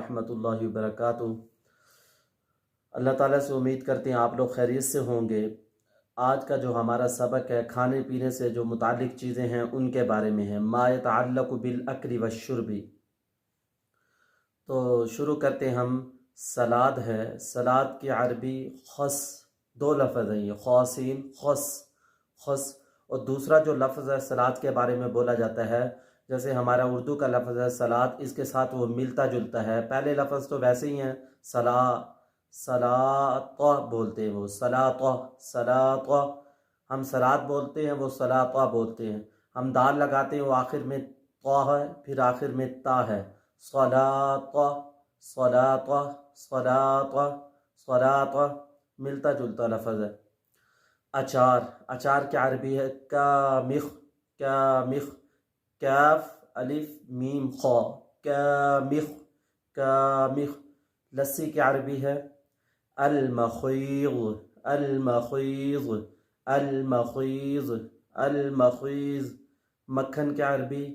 ورحمۃ اللہ وبرکاتہ۔ اللہ تعالیٰ سے امید کرتے ہیں آپ لوگ خیریت سے ہوں گے۔ آج کا جو ہمارا سبق ہے کھانے پینے سے جو متعلق چیزیں ہیں ان کے بارے میں ہے، ما یتعلق بالاکل والشرب۔ تو شروع کرتے ہم۔ سلاد ہے، سلاد کی عربی خس، دو لفظ ہیں یہ، خوسین خس، خس، اور دوسرا جو لفظ ہے سلاد کے بارے میں بولا جاتا ہے، جیسے ہمارا اردو کا لفظ ہے سلاد، اس کے ساتھ وہ ملتا جلتا ہے۔ پہلے لفظ تو ویسے ہی ہیں، سلاط بولتے ہیں، وہ سلاط، سلاط، ہم سلاد بولتے ہیں، وہ سلاطہ بولتے ہیں۔ ہم دال لگاتے ہیں، وہ آخر میں طا ہے، پھر آخر میں تا ہے، صلاطہ، صلاطہ، صلاطہ، صلاطہ، ملتا جلتا لفظ ہے۔ اچار، اچار کی عربی ہے کامخ، کامخ، کاف الف میم خا، کامخ، کامخ۔ لسی کی عربی ہے المخیض، المخیض، المخیض، المخیض۔ مکھن کی عربی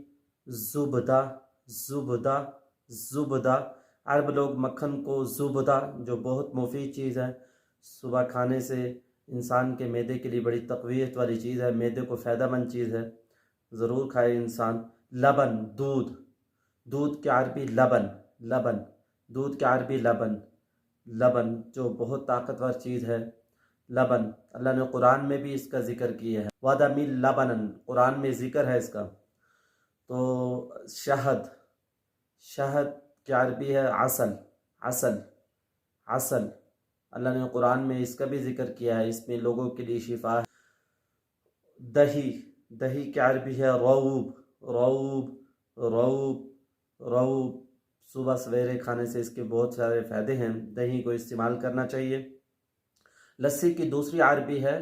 زبدہ، زبدہ، زبدہ۔ عرب لوگ مکھن کو زبدہ، جو بہت مفید چیز ہے، صبح کھانے سے انسان کے معدے کے لیے بڑی تقویت والی چیز ہے، معدے کو فائدہ مند چیز ہے، ضرور کھائے انسان۔ لبن، دودھ، دودھ کی عربی لبن، لبن، دودھ کی عربی لبن، لبن، جو بہت طاقتور چیز ہے، لبن۔ اللہ نے قرآن میں بھی اس کا ذکر کیا ہے، وَدَمِ لَبَنًا، قرآن میں ذکر ہے اس کا۔ تو شہد، شہد کی عربی ہے عسل، عسل، عسل۔ اللہ نے قرآن میں اس کا بھی ذکر کیا ہے، اس میں لوگوں کے لیے شفا ہے۔ دہی، دہی کی عربی ہے روب، روب، روب، روب۔ صبح سویرے کھانے سے اس کے بہت سارے فائدے ہیں، دہی کو استعمال کرنا چاہیے۔ لسی کی دوسری عربی ہے،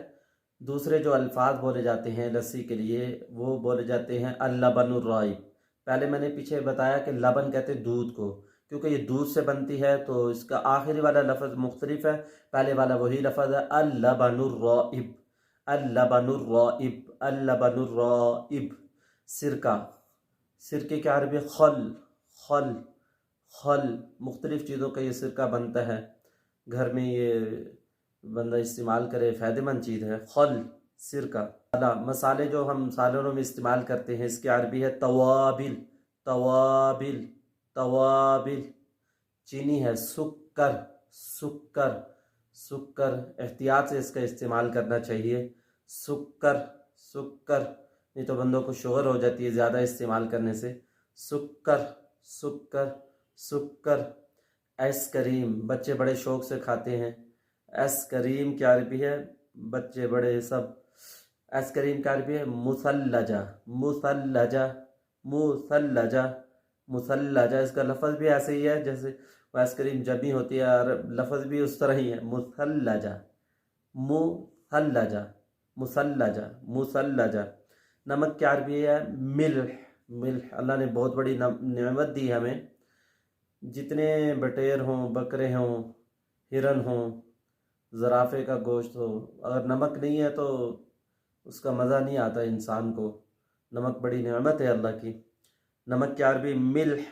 دوسرے جو الفاظ بولے جاتے ہیں لسی کے لیے وہ بولے جاتے ہیں اللبن الرائب۔ پہلے میں نے پیچھے بتایا کہ لبن کہتے ہیں دودھ کو، کیونکہ یہ دودھ سے بنتی ہے تو اس کا آخری والا لفظ مختلف ہے، پہلے والا وہی لفظ ہے اللبن الرائب، اللبن الرائب، اللبن الرائب۔ سرکہ، سرکے کی عربی خل، خل، خل۔ مختلف چیزوں کا یہ سرکہ بنتا ہے، گھر میں یہ بندہ استعمال کرے، فائدہ مند چیز ہے، خل، سرکہ۔ مسالے جو ہم سالنوں میں استعمال کرتے ہیں اس کی عربی ہے توابل، توابل، توابل۔ چینی ہے سکر، سکر، سکر۔ احتیاط سے اس کا استعمال کرنا چاہیے، سکر، سکر، نہیں تو بندوں کو شوگر ہو جاتی ہے زیادہ استعمال کرنے سے۔ سکر، سکر، سکر۔ آئس کریم، بچے بڑے شوق سے کھاتے ہیں۔ آئس کریم کی عربی ہے، بچے بڑے سب۔ آئس کریم کی عربی ہے مثلجہ، مثلجہ، مثلجہ، مثلجہ۔ اس کا لفظ بھی ایسے ہی ہے جیسے آئس کریم جبی ہوتی ہے، اور لفظ بھی اس طرح ہی ہے، مثلجہ، مثلجہ، مثلجہ، مثلجہ۔ نمک کی عربی ہے ملح، ملح۔ اللہ نے بہت بڑی نعمت دی ہمیں، جتنے بٹیر ہوں، بکرے ہوں، ہرن ہوں، زرافے کا گوشت ہو، اگر نمک نہیں ہے تو اس کا مزہ نہیں آتا انسان کو۔ نمک بڑی نعمت ہے اللہ کی۔ نمک کی عربی ملح۔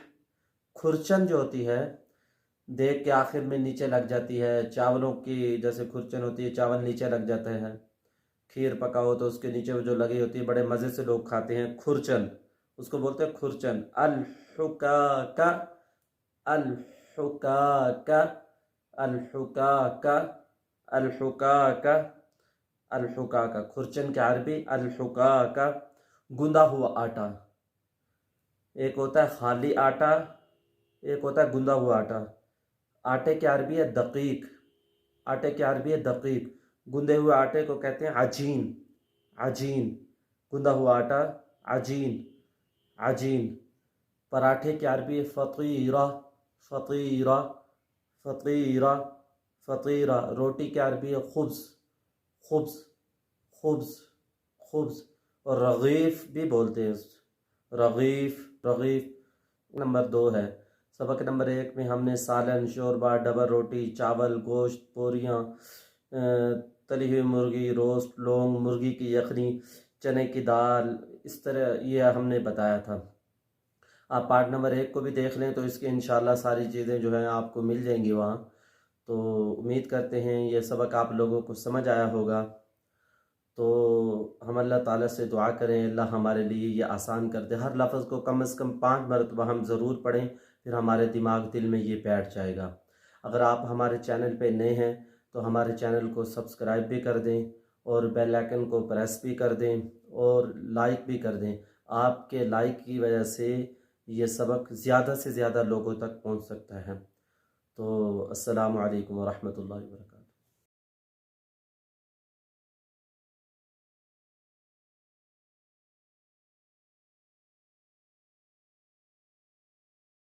کھرچن جو ہوتی ہے، دیگ کے آخر میں نیچے لگ جاتی ہے، چاولوں کی جیسے کھرچن ہوتی ہے، چاول نیچے لگ جاتا ہے، کھیر پکاؤ تو اس کے نیچے وہ جو لگی ہوتی ہے، بڑے مزے سے لوگ کھاتے ہیں، کھرچن، اس کو بولتے ہیں کھرچن۔ الحکاکہ، الحکاکہ، الحکاکہ، الحکاکہ، الحکاکہ۔ کھرچن کی عربی الحکاکہ۔ گندا ہوا آٹا، ایک ہوتا ہے خالی آٹا، ایک ہوتا ہے گندا ہوا آٹا۔ آٹے کی عربی ہے دقیق، آٹے کی عربی ہے دقیق۔ گندے ہوئے آٹے کو کہتے ہیں عجین، عجین۔ گندا ہوا آٹا عجین، عجین۔ پراٹھے کی عربی ہے فطیرہ، فطیرہ، فطیرہ، فطیرہ۔ روٹی کی عربی ہے خبز، خبز، خبز، خبز۔ اور رغیف بھی بولتے ہیں، رغیف، رغیف۔ نمبر 2 ہے، سبق نمبر 1 میں ہم نے سالن، شوربہ، ڈبل روٹی، چاول، گوشت، پوریاں، تلی ہوئی مرغی، روسٹ، لونگ، مرغی کی یخنی، چنے کی دال، اس طرح یہ ہم نے بتایا تھا۔ آپ پارٹ نمبر 1 کو بھی دیکھ لیں تو اس کی انشاءاللہ ساری چیزیں جو ہیں آپ کو مل جائیں گی وہاں۔ تو امید کرتے ہیں یہ سبق آپ لوگوں کو سمجھ آیا ہوگا۔ تو ہم اللہ تعالیٰ سے دعا کریں اللہ ہمارے لیے یہ آسان کر دے، ہر لفظ کو کم از کم 5 مرتبہ ہم ضرور پڑھیں، پھر ہمارے دماغ دل میں یہ بیٹھ جائے گا۔ اگر آپ ہمارے چینل پہ نئے ہیں تو ہمارے چینل کو سبسکرائب بھی کر دیں اور بیل آئیکن کو پریس بھی کر دیں اور لائک بھی کر دیں۔ آپ کے لائک کی وجہ سے یہ سبق زیادہ سے زیادہ لوگوں تک پہنچ سکتا ہے۔ تو السلام علیکم ورحمۃ اللہ وبرکاتہ۔